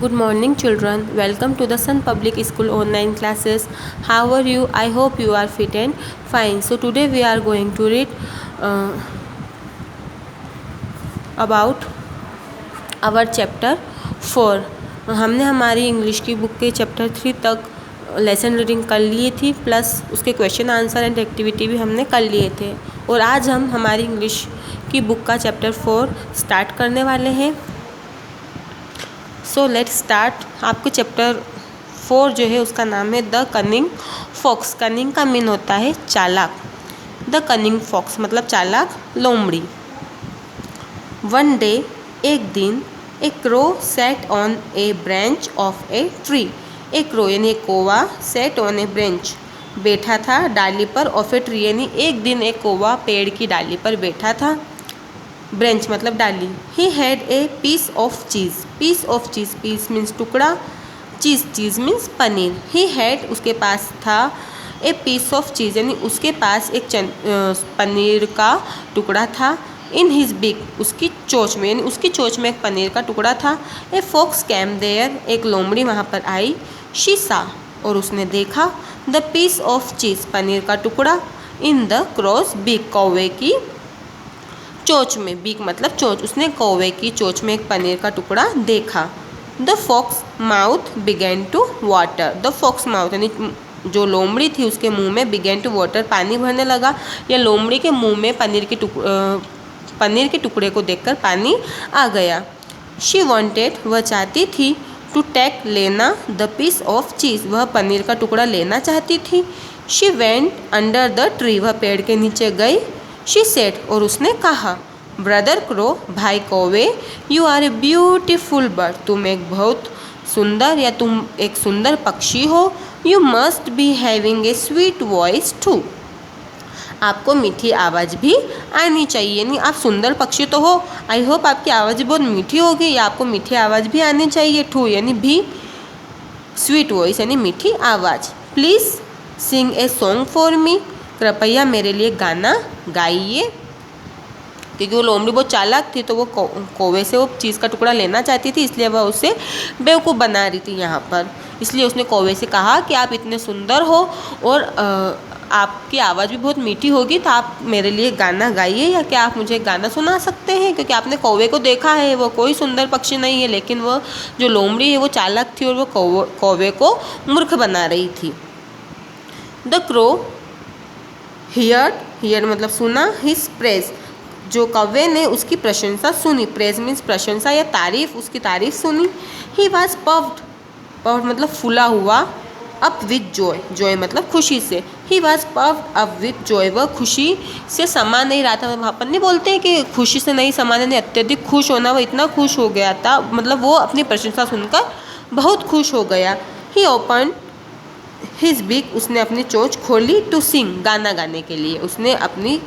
Good morning, children. Welcome to the Sun Public School online classes. How are you? I hope you are fit and fine. So today we are going to read about our chapter 4. हमने हमारी English की book के chapter 3 तक lesson reading कर लिए थी, plus उसके question answer and activity भी हमने कर लिए थे। और आज हम हमारी इंग्लिश की बुक का चैप्टर 4 स्टार्ट करने वाले हैं। So let's start. आपके चैप्टर 4 जो है उसका नाम है द कनिंग फॉक्स। कनिंग का मीन होता है चालाक। द कनिंग फॉक्स मतलब चालाक लोमड़ी। वन डे एक दिन a crow sat on a branch of a tree. A crow यानी एक कौवा सेट ऑन ए ब्रांच बैठा था डाली पर ऑफ ए ट्री यानी एक दिन एक कौवा पेड़ की डाली पर बैठा था। ब्रांच मतलब डाली। He had a piece of cheese. Piece of cheese, piece means टुकड़ा, चीज़ चीज़ मीन्स पनीर। ही हैड उसके पास था ए पीस ऑफ चीज़ यानी उसके पास एक पनीर का टुकड़ा था। इन हिज बिग उसकी चोंच में यानी उसकी चोंच में एक पनीर का टुकड़ा था। ए फॉक्स कैम देयर एक लोमड़ी वहाँ पर आई। शी सा और उसने देखा द पीस ऑफ चीज़ पनीर का टुकड़ा इन द क्रॉस बिग कौवे की चोंच में। बीक मतलब चोंच। उसने कौवे की चोंच में एक पनीर का टुकड़ा देखा। The fox mouth began to water. The fox mouth यानी जो लोमड़ी थी उसके मुंह में बिगेन टू वाटर पानी भरने लगा, या लोमड़ी के मुंह में पनीर के टुकड़े को देखकर पानी आ गया। शी वॉन्टेड वह चाहती थी टू टेक लेना द पीस ऑफ चीज़ वह पनीर का टुकड़ा लेना चाहती थी। She went under the tree वह पेड़ के नीचे गई। शी सेड और उसने कहा ब्रदर क्रो भाई कौवे you are a beautiful bird तुम एक बहुत सुंदर या तुम एक सुंदर पक्षी हो। You must be having a sweet voice too आपको मीठी आवाज़ भी आनी चाहिए। यानी आप सुंदर पक्षी तो हो, आई होप आपकी आवाज़ बहुत मीठी होगी या आपको मीठी आवाज़ भी आनी चाहिए। टू यानी भी, स्वीट वॉइस यानी मीठी आवाज़। Please sing a song for me कृपया मेरे लिए गाना गाइए। क्योंकि वो लोमड़ी बहुत चालाक थी तो वो कौवे से वो चीज़ का टुकड़ा लेना चाहती थी, इसलिए वह उसे बेवकूफ़ बना रही थी यहाँ पर। इसलिए उसने कौवे से कहा कि आप इतने सुंदर हो और आपकी आवाज़ भी बहुत मीठी होगी तो आप मेरे लिए गाना गाइए, या क्या आप मुझे गाना सुना सकते हैं। क्योंकि आपने कौवे को देखा है, वो कोई सुंदर पक्षी नहीं है, लेकिन वह जो लोमड़ी है वो चालाक थी और वो कौवे को मूर्ख बना रही थी। द क्रो हियर्ड मतलब सुना। हिज प्रेज जो कौवे ने उसकी प्रशंसा सुनी। प्रेज मीन्स प्रशंसा या तारीफ, उसकी तारीफ सुनी। ही वॉज पफ्ड मतलब फूला हुआ। अप विथ जॉय, जॉय मतलब खुशी से। He was puffed up with Joy वह खुशी से समा नहीं रहा था। वहाँ पर नहीं बोलते हैं कि खुशी से नहीं समाने नहीं, अत्यधिक खुश होना, वह इतना खुश हो गया था मतलब वो अपनी प्रशंसा सुनकर बहुत खुश हो गया। ही ओपन हिज बिग उसने अपनी चोंच खोली टू सिंग गाना गाने के लिए। उसने अपनी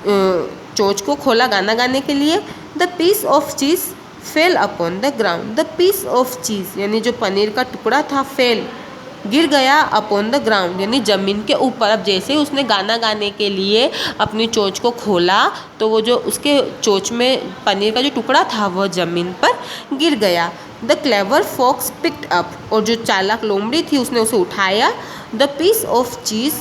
चोंच को खोला गाना गाने के लिए। The piece of cheese fell upon the ground. The piece of cheese यानी जो पनीर का टुकड़ा था फेल गिर गया अपॉन द ग्राउंड यानी ज़मीन के ऊपर। अब जैसे ही उसने गाना गाने के लिए अपनी चोंच को खोला तो वो जो उसके चोंच में पनीर का जो टुकड़ा था वह ज़मीन पर गिर गया। The clever fox picked up और जो चालाक लोमड़ी थी उसने उसे उठाया। द पीस ऑफ चीज़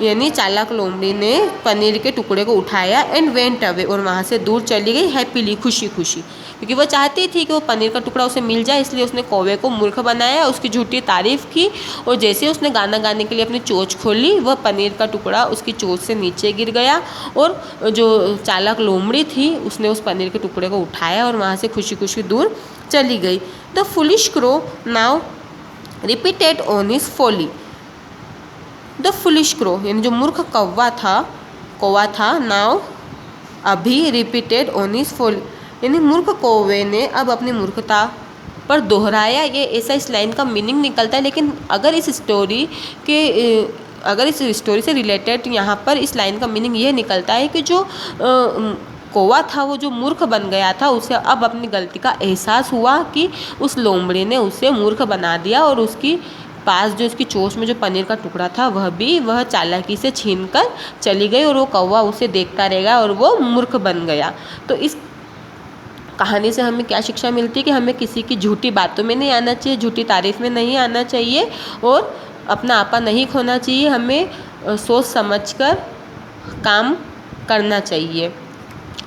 यानी चालाक लोमड़ी ने पनीर के टुकड़े को उठाया एंड वेंट अवे और वहाँ से दूर चली गई हैप्पीली खुशी खुशी। क्योंकि वो चाहती थी कि वो पनीर का टुकड़ा उसे मिल जाए, इसलिए उसने कौवे को मूर्ख बनाया, उसकी झूठी तारीफ़ की। और जैसे ही उसने गाना गाने के लिए अपनी चोंच खोली वह पनीर का टुकड़ा उसकी चोंच से नीचे गिर गया और जो चालाक लोमड़ी थी उसने उस पनीर के टुकड़े को उठाया और वहाँ से खुशी खुशी दूर चली गई। The foolish crow now repeated on his folly. The foolish crow यानी जो मूर्ख कौवा था नाउ अभी रिपीटेड ऑन हिज फॉली यानी मूर्ख कौवे ने अब अपनी मूर्खता पर दोहराया। ये ऐसा इस लाइन का मीनिंग निकलता है, लेकिन अगर इस स्टोरी से रिलेटेड यहाँ पर इस लाइन का मीनिंग ये निकलता है कि जो कौवा था वो जो मूर्ख बन गया था उसे अब अपनी गलती का एहसास हुआ कि उस लोमड़ी ने उसे मूर्ख बना दिया और उसकी पास जो उसकी चोंच में जो पनीर का टुकड़ा था वह चालाकी से छीनकर चली गई और वो कौवा उसे देखता रहेगा और वो मूर्ख बन गया। तो इस कहानी से हमें क्या शिक्षा मिलती है कि हमें किसी की झूठी बातों में नहीं आना चाहिए, झूठी तारीफ़ में नहीं आना चाहिए और अपना आपा नहीं खोना चाहिए। हमें सोच समझकर काम करना चाहिए,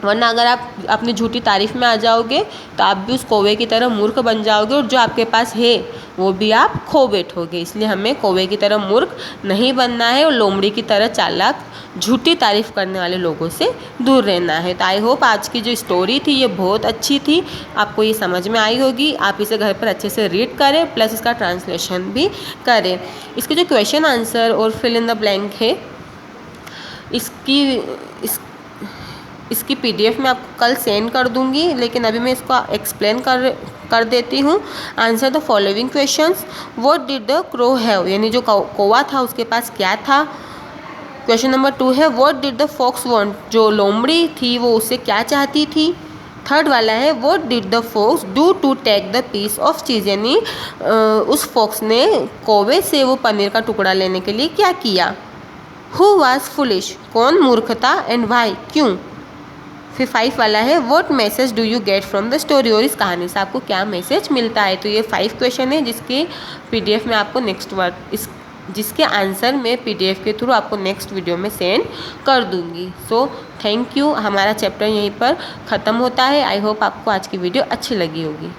वरना अगर आप अपनी झूठी तारीफ़ में आ जाओगे तो आप भी उस कौवे की तरह मूर्ख बन जाओगे और जो आपके पास है वो भी आप खो बैठोगे। इसलिए हमें कौवे की तरह मूर्ख नहीं बनना है और लोमड़ी की तरह चालाक झूठी तारीफ़ करने वाले लोगों से दूर रहना है। तो आई होप आज की जो स्टोरी थी ये बहुत अच्छी थी, आपको ये समझ में आई होगी। आप इसे घर पर अच्छे से रीड करें प्लस इसका ट्रांसलेशन भी करें। इसके जो क्वेश्चन आंसर और फिल इन द ब्लैंक है इसकी PDF मैं आपको कल सेंड कर दूंगी, लेकिन अभी मैं इसको एक्सप्लेन कर देती हूँ। Answer the following questions. What did the crow have, यानी जो कौवा था उसके पास क्या था। क्वेश्चन नंबर 2 है what did the fox want, जो लोमड़ी थी वो उससे क्या चाहती थी। थर्ड वाला है what did the fox do to take the piece of cheese, यानी उस फॉक्स ने कौवे से वो पनीर का टुकड़ा लेने के लिए क्या किया। हु वाज फुलिश, कौन मूर्ख था एंड वाई, क्यों। फिर 5 वाला है what message do you get from the story, और इस कहानी से आपको क्या मैसेज मिलता है। तो ये 5 क्वेश्चन है जिसके PDF में आपको जिसके आंसर मैं PDF के थ्रू आपको नेक्स्ट वीडियो में सेंड कर दूंगी। So thank you. हमारा चैप्टर यहीं पर ख़त्म होता है। आई होप आपको आज की वीडियो अच्छी लगी होगी।